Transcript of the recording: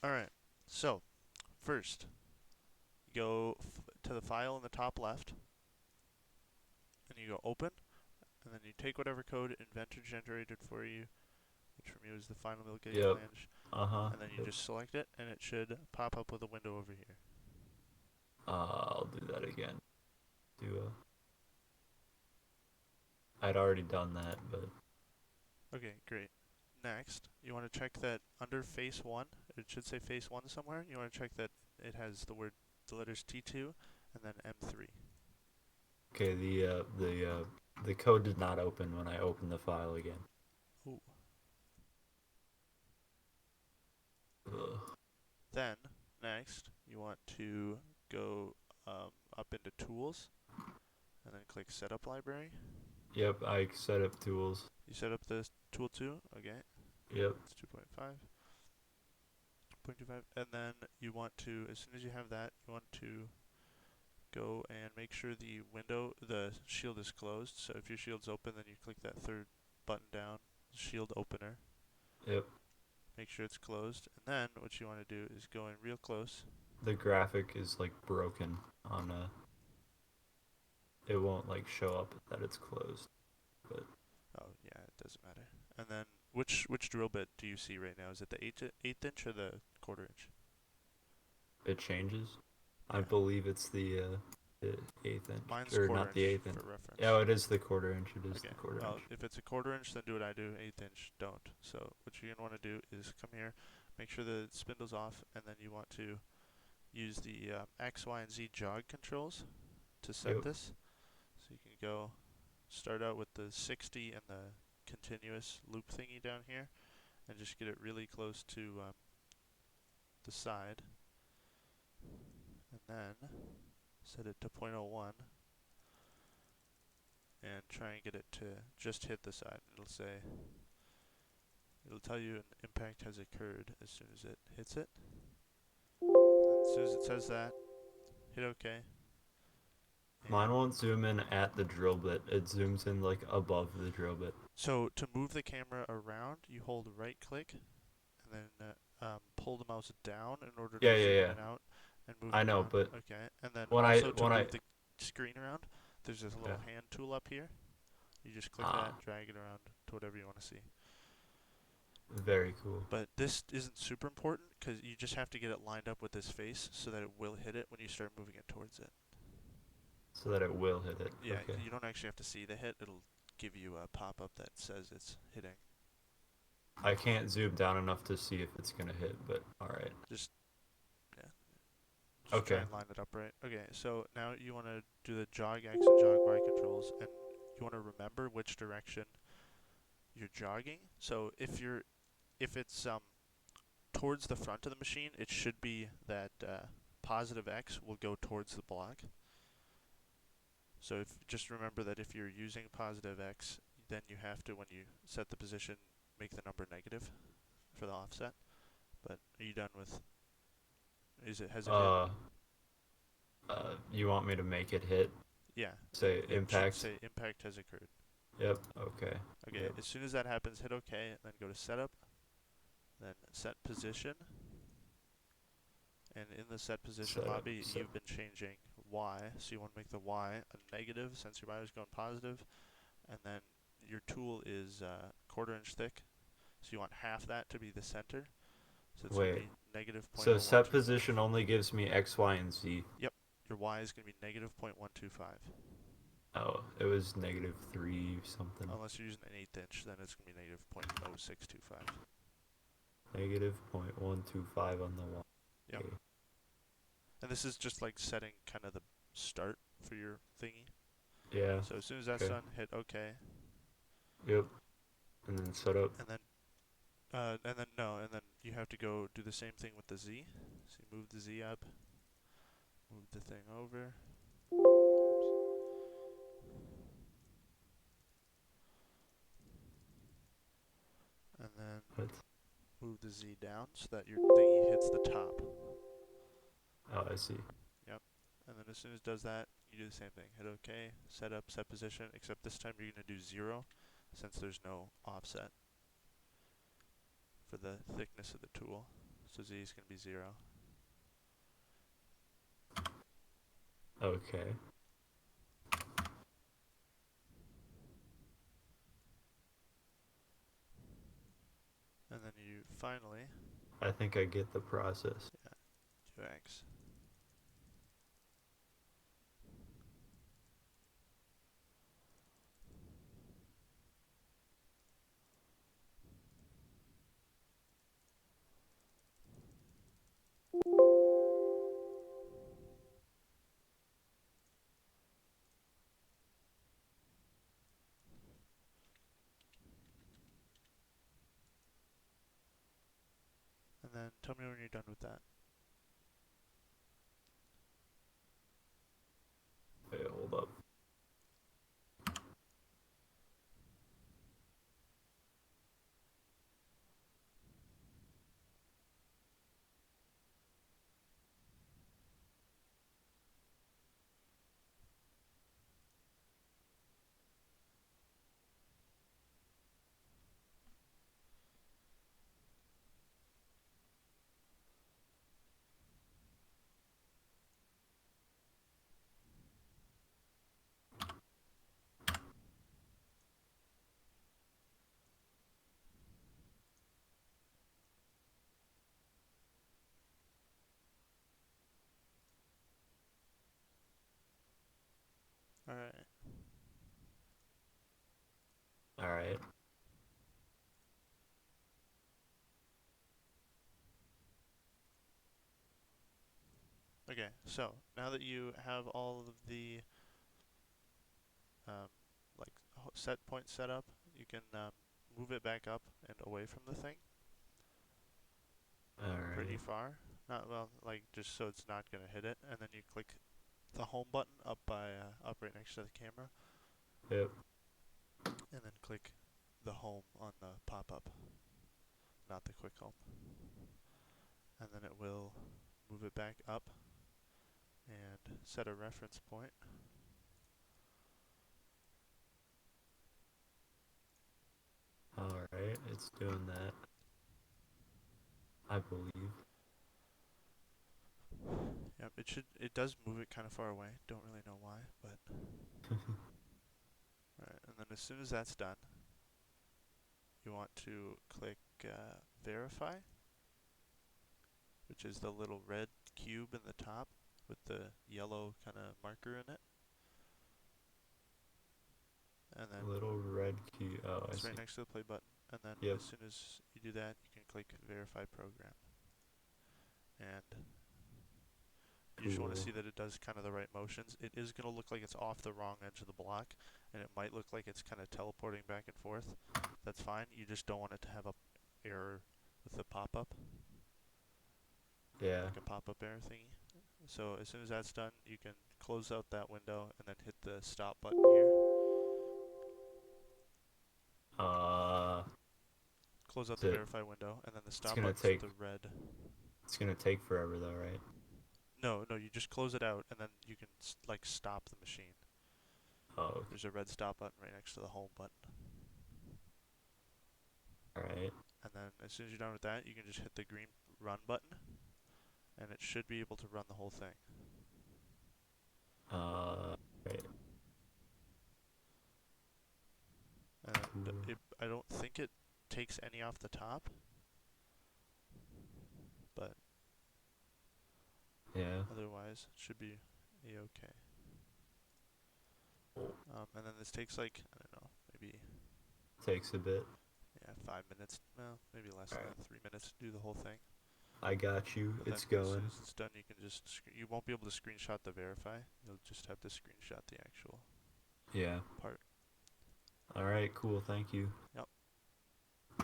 Alright, so first, you go to the file in the top left, and you go open, and then you take whatever code Inventor generated for you, which from you is the final milk Yep. flange, Uh-huh. and then you Yep. just select it, and it should pop up with a window over here. I'll do that again. Do I'd already done that, but Okay, great. Next, you want to check that under face 1, it should say face 1 somewhere, you want to check that it has the letters T2, and then M3. okay. The code did not open when I opened the file again. Ooh. Ugh. Then, next, you want to go up into Tools, and then click Setup Library. Yep. I set up tools. You set up the tool 2, okay, Yep. it's 2.5, and then you want to, as soon as you have that, you want to go and make sure the shield is closed. So if your shield's open, then you click that third button down, shield opener. Yep. Make sure it's closed, and then what you want to do is go in real close. The graphic is like broken on it won't like show up that it's closed. But Oh yeah, it doesn't matter. And then which drill bit do you see right now? Is it the eighth inch or the quarter inch? it changes. I Yeah, believe it's the eighth inch, mine's or quarter not the inch eighth inch. for reference. Yeah, it is the quarter inch. It is Okay, the quarter well, inch. if it's a quarter inch, then do what I do. Eighth inch, don't. So what you're gonna want to do is come here, make sure the spindle's off, and then you want to use the X, Y, and Z jog controls to set Yep. this. So you can go start out with the 60 and the continuous loop thingy down here, and just get it really close to the side, and then set it to 0.01 and try and get it to just hit the side. It'll tell you an impact has occurred as soon as it hits it. And as soon as it says that, hit OK. Mine And won't zoom in at the drill bit. It zooms in like above the drill bit. so to move the camera around, you hold right click and then pull the mouse down in order Yeah, to yeah, zoom in yeah. and out and move I it know, around. but Okay. And then when I also to when I move the screen around, there's this yeah. little hand tool up here. You just click that, Ah, drag it around to whatever you want to see. very cool. But this isn't super important because you just have to get it lined up with this face so that it will hit it when you start moving it towards it. So that it will hit it. Yeah, Okay. you don't actually have to see the hit. It'll give you a pop-up that says it's hitting. I can't zoom down enough to see if it's gonna hit, but all right. Just yeah, just try Okay. and line it up right. Okay, so now you want to do the jog X and jog Y controls, and you want to remember which direction you're jogging. So if it's towards the front of the machine, it should be that positive X will go towards the block. So just remember that if you're using positive X, then you have to, when you set the position, make the number negative for the offset. But are you done with? Has it hit? Uh, you want me to make it hit? Yeah, Say it should impact. say impact has occurred. Yep. Okay. Okay, Yep. as soon as that happens, hit OK, and then go to setup, then set position, and in the set position Set up. lobby, you've been changing Y, so you want to make the Y a negative since your Y is going positive, and then your tool is quarter inch thick, so you want half that to be the center, so it's going to Wait. be negative So set 0.0125. position only gives me X, Y, and Z. Yep, your Y is going to be negative 0.125. Oh, it was -3 something. Unless you're using an eighth inch, then it's going to be negative 0.0625. -0.125 on the Y. Yep. Okay. And this is just like setting kind of the start for your thingy. Yeah. So as soon as that's Okay. done, hit OK, Yep. And then set up. and then you have to go do the same thing with the Z. So you move the Z up, move the thing over. And then What? move the Z down so that your thingy hits the top. Oh, I see. Yep. And then as soon as it does that, you do the same thing. Hit OK, set up, set position, except this time you're going to do 0 since there's no offset for the thickness of the tool. So Z is going to be 0. Okay. And then you finally, I think I get the process. yeah, do X. And then tell me when you're done with that. Wait, hold up. Alright. Alright. Okay, so now that you have all of the um, like set points set up, you can move it back up and away from the thing pretty Alright. far. Not well, like just so it's not gonna hit it, and then you click the home button up right next to the camera, Yep. and then click the home on the pop-up, not the quick home, and then it will move it back up and set a reference point. Alright, it's doing that. I believe. Yep, it does move it kind of far away. Don't really know why, but right. And then as soon as that's done, you want to click verify, which is the little red cube in the top with the yellow kind of marker in it. And then Little red key. Oh, I it's right see. next to the play button. And then Yep. as soon as you do that, you can click verify program. And you just want to Cool. see that it does kind of the right motions. It is going to look like it's off the wrong edge of the block, and it might look like it's kind of teleporting back and forth. That's fine. You just don't want it to have a error with the pop-up, Yeah. like a pop-up error thingy. So as soon as that's done, you can close out that window and then hit the stop button here. Uh, Close out is the it? verify window, and then the It's stop gonna button's take. the red. It's gonna take forever though, right? No, no, you just close it out, and then you can like stop the machine. Oh. There's a red stop button right next to the home button. Alright. And then as soon as you're done with that, you can just hit the green run button, and it should be able to run the whole thing. Right. And Cool. I don't think it takes any off the top, but Yeah. otherwise it should be a-okay. And then this takes like, I don't know, maybe, Takes a bit. yeah, 5 minutes, well, maybe less than Alright. that, 3 minutes to do the whole thing. I got you. But then It's as soon going. as it's done, you can just, you won't be able to screenshot the verify, you'll just have to screenshot the actual Yeah. part. Alright, cool. Thank you. Yep.